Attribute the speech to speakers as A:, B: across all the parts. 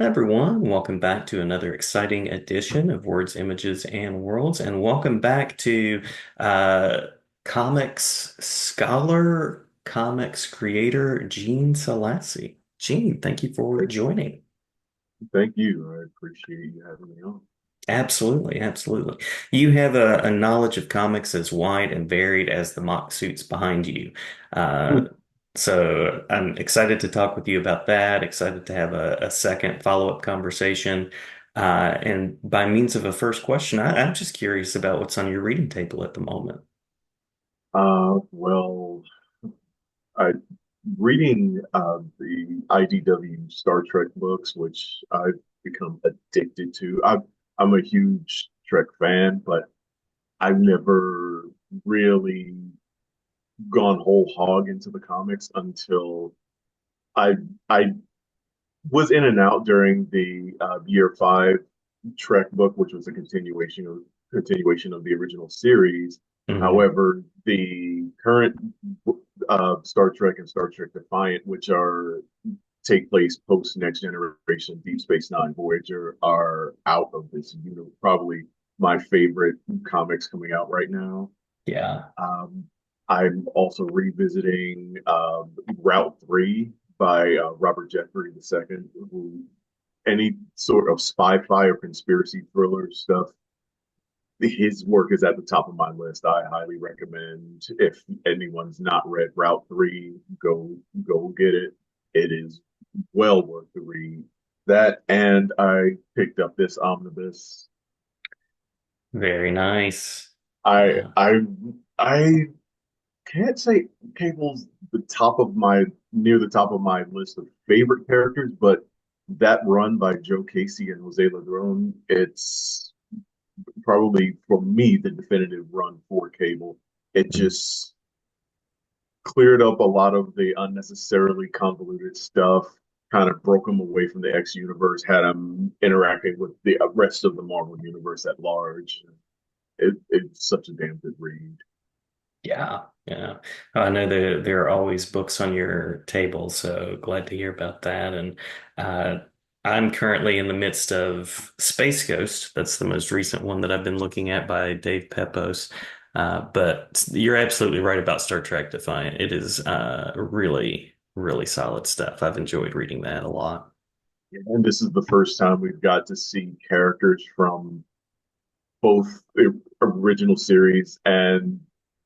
A: Hi everyone, welcome back to another exciting edition of Words, Images, and Worlds, and welcome back to uh, comics scholar, comics creator Gene Selassie. Gene, thank you for joining.
B: Thank you. I appreciate you having me on.
A: Absolutely, absolutely. You have a knowledge of comics as wide and varied as the mock suits behind you. Uh, so I'm excited to talk with you about that, excited to have a second follow-up conversation. And by means of a first question, I'm just curious about what's on your reading table at the moment.
B: Well, I reading the IDW Star Trek books, which I've become addicted to. I'm a huge Trek fan, but I've never really gone whole hog into the comics until I I was in and out during the year five Trek book, which was a continuation of the original series.
A: Hmm.
B: However, the current Star Trek and Star Trek Defiant, which are take place post Next Generation, Deep Space Nine, Voyager, are out of this universe. Probably my favorite comics coming out right now.
A: Yeah.
B: Um, I'm also revisiting Route Three by Robert Jeffrey II, who any sort of spy-fi or conspiracy thriller stuff, his work is at the top of my list. I highly recommend if anyone's not read Route 3, go get it. It is well worth the read. That and I picked up this omnibus.
A: Very nice.
B: I
A: Yeah.
B: I I can't say Cable's near the top of my list of favorite characters, but that run by Joe Casey and Jose Ladrone, it's probably for me the definitive run for Cable. It just cleared up a lot of the unnecessarily convoluted stuff, kind of broke him away from the X universe, had him interacting with the rest of the Marvel universe at large. It's such a damn good read.
A: Yeah, yeah. I know there are always books on your table, so glad to hear about that. And uh, I'm currently in the midst of Space Ghost. That's the most recent one that I've been looking at by Dave Pepos. But you're absolutely right about Star Trek Defiant. It is really, really solid stuff. I've enjoyed reading that a lot.
B: And this is the first time we've got to see characters from both the original series and,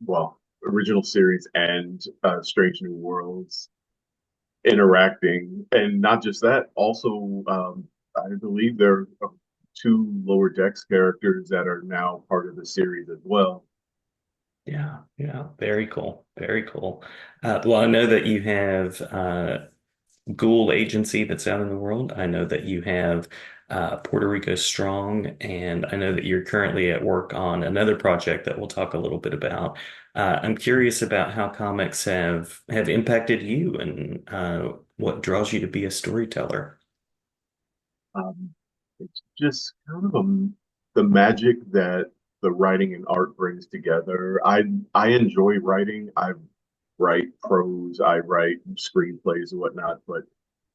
B: well, original series and Strange New Worlds interacting. And not just that, also, I believe there are two Lower Decks characters that are now part of the series as well.
A: Yeah, yeah, very cool, very cool. Well, I know that you have Ghoul agency that's out in the world. I know that you have Puerto Rico Strong, and I know that you're currently at work on another project that we'll talk a little bit about. I'm curious about how comics have impacted you and what draws you to be a storyteller.
B: Um, it's just kind of the magic that the writing and art brings together. I enjoy writing. I write prose, I write screenplays and whatnot, but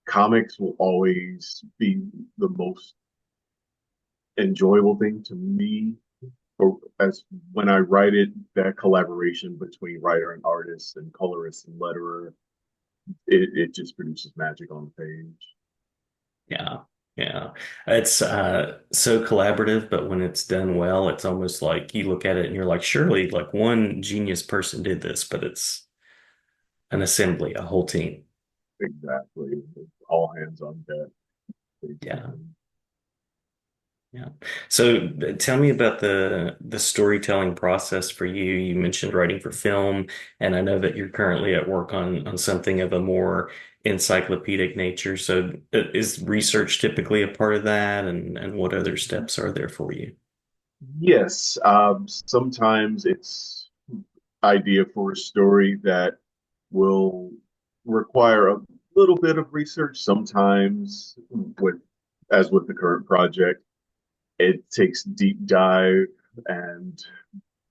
B: comics will always be the most enjoyable thing to me. Or as when I write it, that collaboration between writer and artist and colorist and letterer, it just produces magic on the page.
A: Yeah, yeah. It's so collaborative, but when it's done well, it's almost like you look at it and you're like, surely like one genius person did this, but it's an assembly, a whole team.
B: Exactly. All hands on deck,
A: Yeah.
B: basically.
A: Yeah. So tell me about the storytelling process for you. You mentioned writing for film, and I know that you're currently at work on something of a more encyclopedic nature. So is research typically a part of that, and what other steps are there for you?
B: Yes, sometimes it's idea for a story that will require a little bit of research. Sometimes, with as with the current project, it takes deep dive, and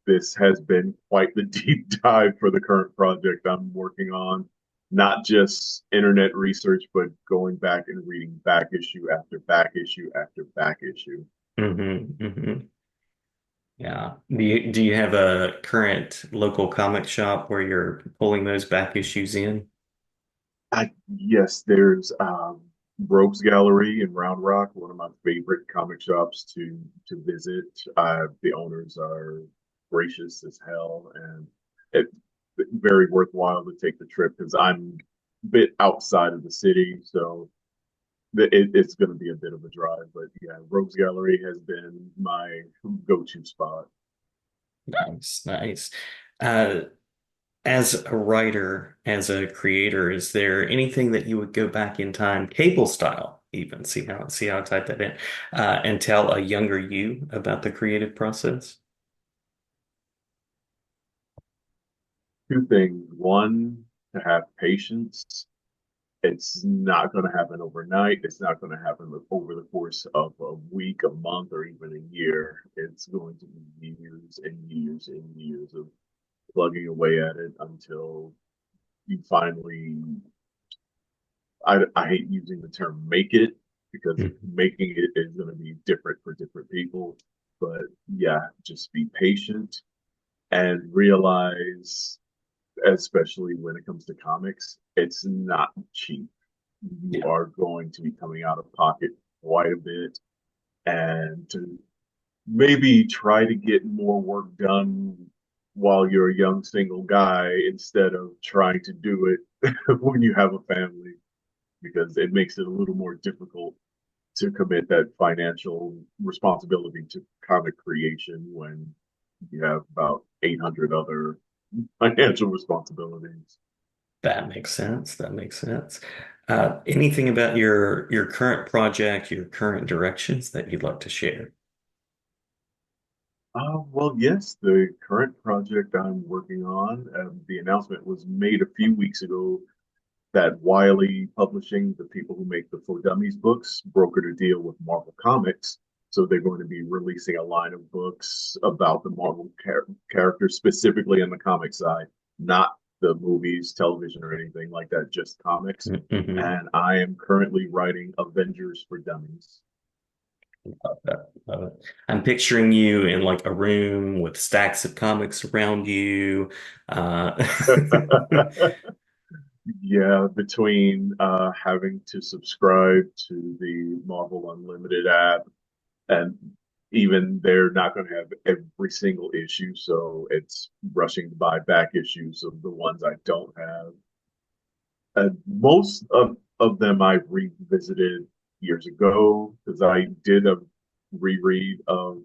B: this has been quite the deep dive for the current project I'm working on. not just internet research, but going back and reading back issue after back issue after back issue.
A: Hmm. Yeah. Do you have a current local comic shop where you're pulling those back issues in?
B: Yes, there's Rogues Gallery in Round Rock, one of my favorite comic shops to visit. The owners are gracious as hell, and it's very worthwhile to take the trip because I'm a bit outside of the city, so it's going to be a bit of a drive. But yeah, Rogues Gallery has been my go-to spot.
A: Nice, nice. Uh, as a writer, as a creator, is there anything that you would go back in time, cable style, even see how I type that in, and tell a younger you about the creative process?
B: Two things: one, to have patience. It's not going to happen overnight. It's not going to happen over the course of a week, a month, or even a year. It's going to be years and years and years of plugging away at it until you finally. I hate using the term make it because
A: Mhm.
B: making it is going to be different for different people. But yeah, just be patient and realize, especially when it comes to comics, it's not cheap. You
A: Yeah,
B: are going to be coming out of pocket quite a bit, and to maybe try to get more work done while you're a young single guy instead of trying to do it when you have a family, because it makes it a little more difficult to commit that financial responsibility to comic creation when you have about 800 other financial responsibilities.
A: that makes sense. That makes sense. Anything about your current project, your current directions that you'd like to share?
B: Well, yes, the current project I'm working on, the announcement was made a few weeks ago that Wiley Publishing, the people who make the For Dummies books, brokered a deal with Marvel Comics. So they're going to be releasing a line of books about the Marvel characters, specifically on the comic side, not the movies, television, or anything like that, just comics.
A: Hmm.
B: And I am currently writing Avengers for Dummies.
A: Love it. I'm picturing you in like a room with stacks of comics around you. Uh,
B: Yeah, between having to subscribe to the Marvel Unlimited app, and even they're not going to have every single issue, so it's rushing to buy back issues of the ones I don't have. And most of them I revisited years ago because I did a reread of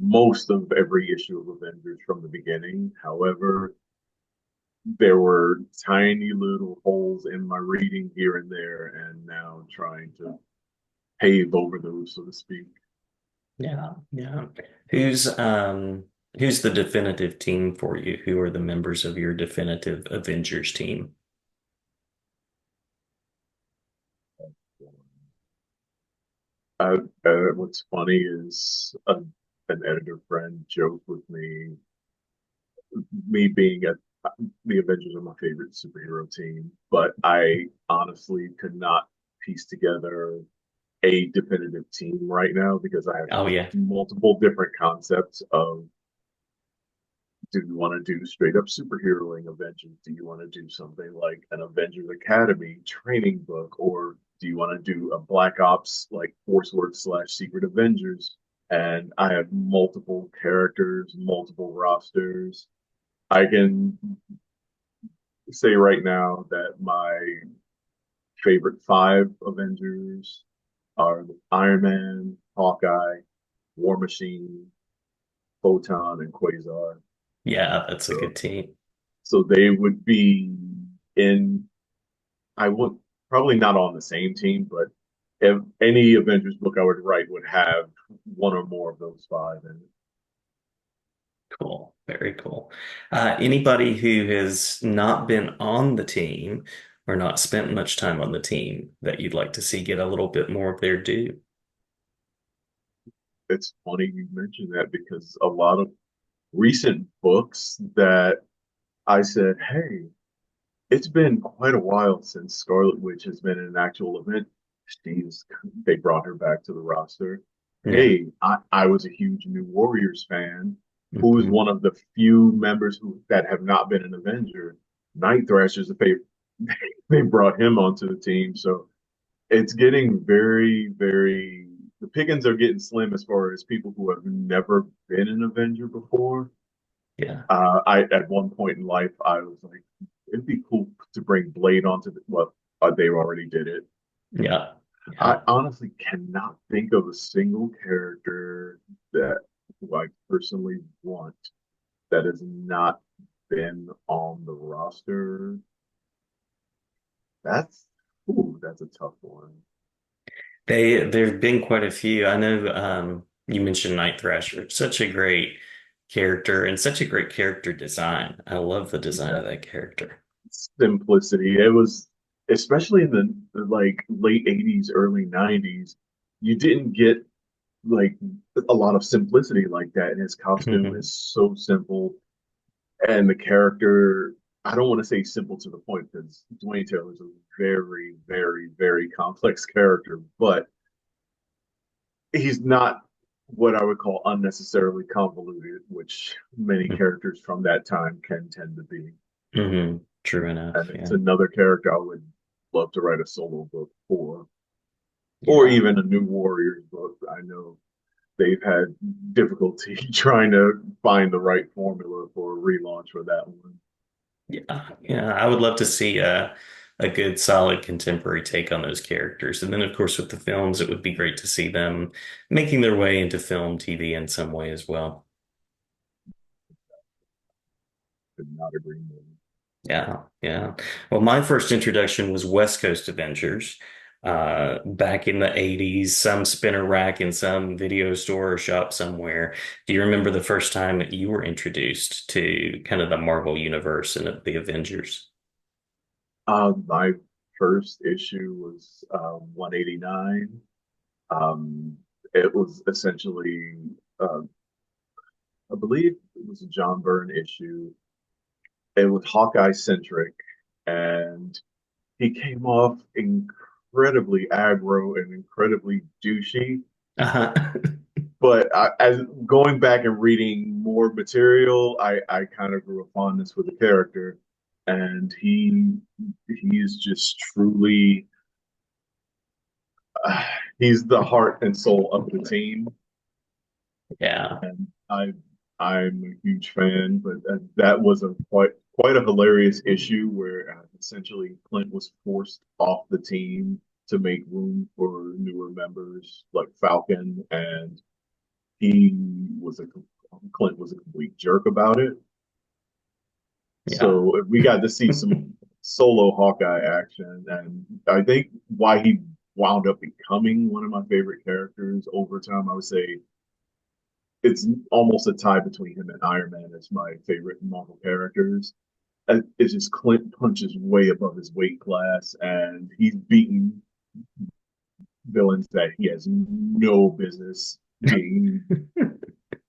B: most of every issue of Avengers from the beginning. However, there were tiny little holes in my reading here and there, and now trying to pave over those, so to speak.
A: yeah, yeah. Who's um who's the definitive team for you? Who are the members of your definitive Avengers team?
B: What's funny is an editor friend joked with me being at the Avengers are my favorite superhero team, but I honestly could not piece together a definitive team right now because I have
A: Oh yeah.
B: multiple different concepts of, do you want to do straight up superheroing Avengers? Do you want to do something like an Avengers Academy training book? Or do you want to do a Black Ops like Force Works / Secret Avengers? And I have multiple characters, multiple rosters. I can say right now that my favorite five Avengers are Iron Man, Hawkeye, War Machine, Photon, and Quasar.
A: Yeah, that's a
B: So
A: good team.
B: so they would be in, I would probably not on the same team, but if any Avengers book I would write would have one or more of those five in it.
A: Cool. Very cool. Anybody who has not been on the team or not spent much time on the team that you'd like to see get a little bit more of their due?
B: It's funny you mentioned that because a lot of recent books that I said, hey, it's been quite a while since Scarlet Witch has been in an actual event. She's they brought her back to the roster.
A: Yeah.
B: Hey, I was a huge New Warriors fan, who was
A: Hmm.
B: one of the few members that have not been an Avenger. Night Thrasher's a favorite. They brought him onto the team, so it's getting very. The pickings are getting slim as far as people who have never been an Avenger before.
A: Yeah.
B: I at one point in life I was like, it'd be cool to bring Blade onto the well, they already did it.
A: Yeah.
B: I
A: Yeah.
B: honestly cannot think of a single character that who I personally want that has not been on the roster. That's that's a tough one.
A: There've been quite a few. I know you mentioned Night Thrasher. Such a great character and such a great character design. I love the design
B: Yeah,
A: of that character.
B: simplicity. It was especially in the like late 80s, early 90s, you didn't get like a lot of simplicity like that. And his costume
A: Hmm.
B: is so simple, and the character, I don't want to say simple to the point because Dwayne Taylor's a very complex character, but he's not what I would call unnecessarily convoluted, which many characters from that time can tend to be.
A: Hmm. True enough.
B: And it's
A: Yeah.
B: another character I would love to write a solo book for, or
A: Yeah.
B: even a New Warriors book. I know they've had difficulty trying to find the right formula for a relaunch for that one.
A: Yeah. Yeah. I would love to see a good, solid contemporary take on those characters. And then, of course, with the films, it would be great to see them making their way into film, TV in some way as well.
B: Could not agree more.
A: Yeah, yeah. Well, my first introduction was West Coast Avengers, back in the 80s, some spinner rack in some video store or shop somewhere. Do you remember the first time that you were introduced to kind of the Marvel universe and the Avengers?
B: My first issue was 189. It was essentially, uh, I believe it was a John Byrne issue. It was Hawkeye centric, and he came off incredibly aggro and incredibly douchey.
A: Uh-huh.
B: But as going back and reading more material, I kind of grew a fondness for the character, and he is just truly uh, he's the heart and soul of the team,
A: Yeah,
B: and I'm a huge fan. But that was a quite a hilarious issue where essentially Clint was forced off the team to make room for newer members like Falcon, and he was a Clint was a complete jerk about it.
A: yeah,
B: So we got to see some solo Hawkeye action, and I think why he wound up becoming one of my favorite characters over time. I would say it's almost a tie between him and Iron Man as my favorite Marvel characters. And it's just Clint punches way above his weight class, and he's beating villains that he has no business being,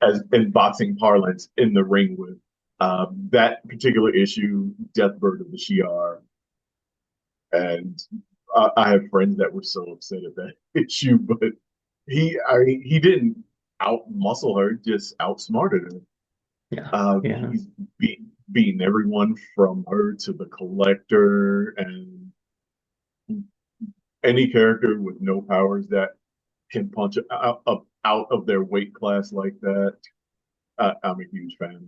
B: as in boxing parlance, in the ring with. That particular issue, Deathbird of the Shi'ar, and I have friends that were so upset at that issue, but I mean, he didn't out muscle her, just outsmarted her.
A: yeah, yeah,
B: He's beating everyone from her to the Collector and any character with no powers that can punch out of their weight class like that. I'm a huge fan.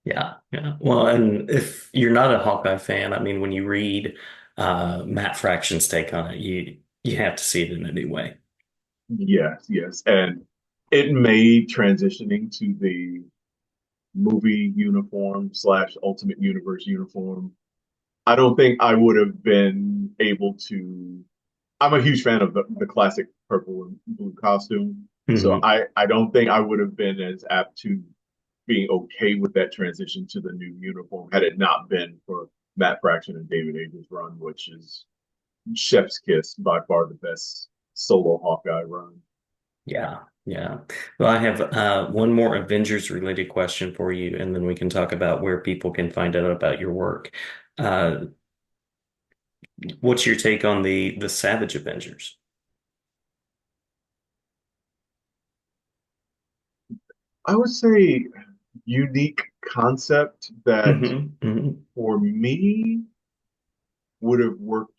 A: yeah, yeah. Well, and if you're not a Hawkeye fan, I mean, when you read Matt Fraction's take on it, you have to see it in a new way.
B: Yes, and it made transitioning to the movie uniform slash Ultimate Universe uniform. I don't think I would have been able to. I'm a huge fan of the classic purple and blue costume, so
A: Hmm.
B: I don't think I would have been as apt to being okay with that transition to the new uniform had it not been for Matt Fraction and David Ager's run, which is chef's kiss, by far the best solo Hawkeye run.
A: Yeah, yeah. Well, I have one more Avengers related question for you, and then we can talk about where people can find out about your work. Uh, what's your take on the Savage Avengers?
B: I would say unique concept that
A: Hmm. Hmm.
B: for me would have worked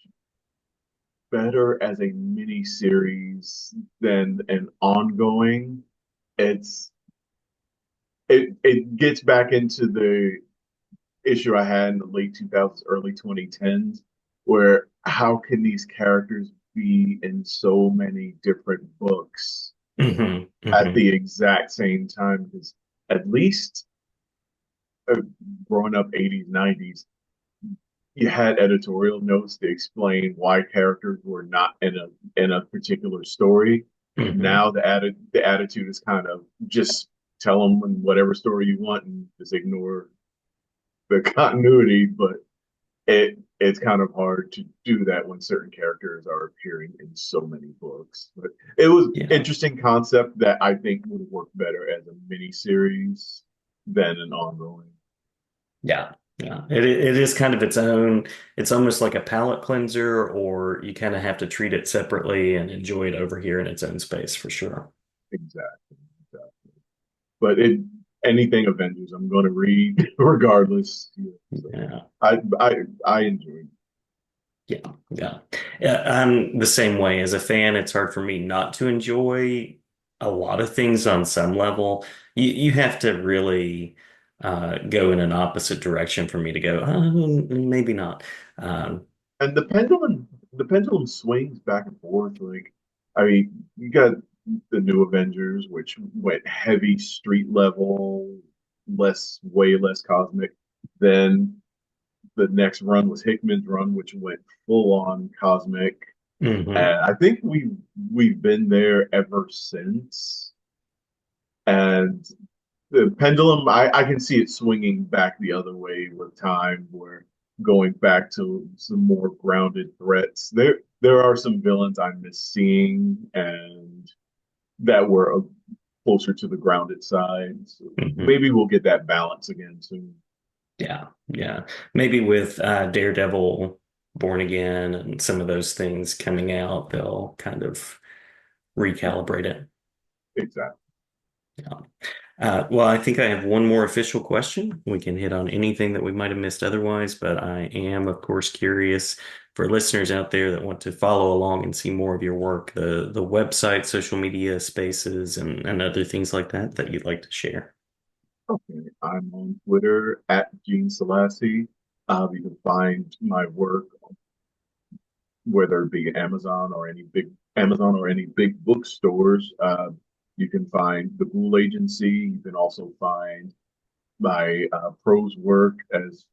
B: better as a mini series than an ongoing. It's it gets back into the issue I had in the late 2000s, early 2010s, where how can these characters be in so many different books
A: Hmm.
B: at
A: Hmm.
B: the exact same time? Because at least uh, growing up 80s, 90s, you had editorial notes to explain why characters were not in a particular story.
A: Hmm.
B: Now the attitude is kind of just tell them whatever story you want and just ignore the continuity. But it's kind of hard to do that when certain characters are appearing in so many books. But it was
A: Yeah.
B: interesting concept that I think would work better as a mini series than an ongoing.
A: Yeah. Yeah. It is kind of its own, it's almost like a palate cleanser, or you kind of have to treat it separately and enjoy it over here in its own space for sure.
B: Exactly. Exactly. But it anything Avengers I'm going to read regardless. Yeah, so
A: Yeah.
B: I enjoyed.
A: Yeah, yeah. Yeah, I'm the same way. As a fan, it's hard for me not to enjoy a lot of things on some level. You have to really go in an opposite direction for me to go, maybe not. Um,
B: And the pendulum swings back and forth. Like, I mean, you got the new Avengers, which went heavy street level, way less cosmic. Then the next run was Hickman's run, which went full on cosmic.
A: mhm.
B: And I think we've been there ever since. And the pendulum, I can see it swinging back the other way with time, where going back to some more grounded threats. There are some villains I miss seeing and that were closer to the grounded side. So
A: Mhm.
B: maybe we'll get that balance again soon.
A: Yeah, yeah. Maybe with Daredevil Born Again and some of those things coming out, they'll kind of recalibrate it.
B: Exactly.
A: Yeah. Well, I think I have one more official question. We can hit on anything that we might have missed otherwise, but I am, of course, curious for listeners out there that want to follow along and see more of your work, the website, social media spaces, and other things like that that you'd like to share.
B: Okay. I'm on Twitter at Gene Selassie. You can find my work, whether it be Amazon or any big bookstores. You can find the Ghoul Agency. You can also find my prose work as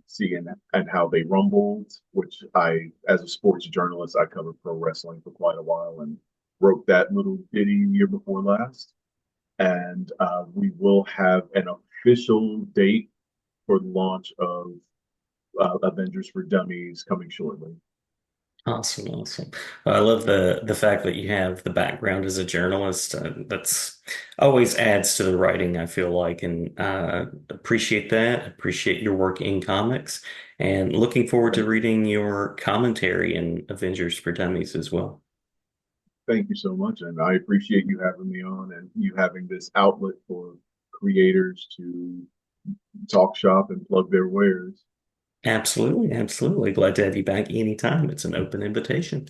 B: seeing and how they rumbled, which as a sports journalist, I covered pro wrestling for quite a while and wrote that little ditty year before last. And we will have an official date for the launch of Avengers for Dummies coming shortly.
A: Awesome, awesome. Well, I love the fact that you have the background as a journalist. That's always adds to the writing, I feel like, and appreciate that. Appreciate your work in comics, and looking forward to
B: Thank you.
A: reading your commentary in Avengers for Dummies as well.
B: Thank you so much. And I appreciate you having me on and you having this outlet for creators to talk shop and plug their wares.
A: Absolutely, absolutely. Glad to have you back anytime. It's an open invitation.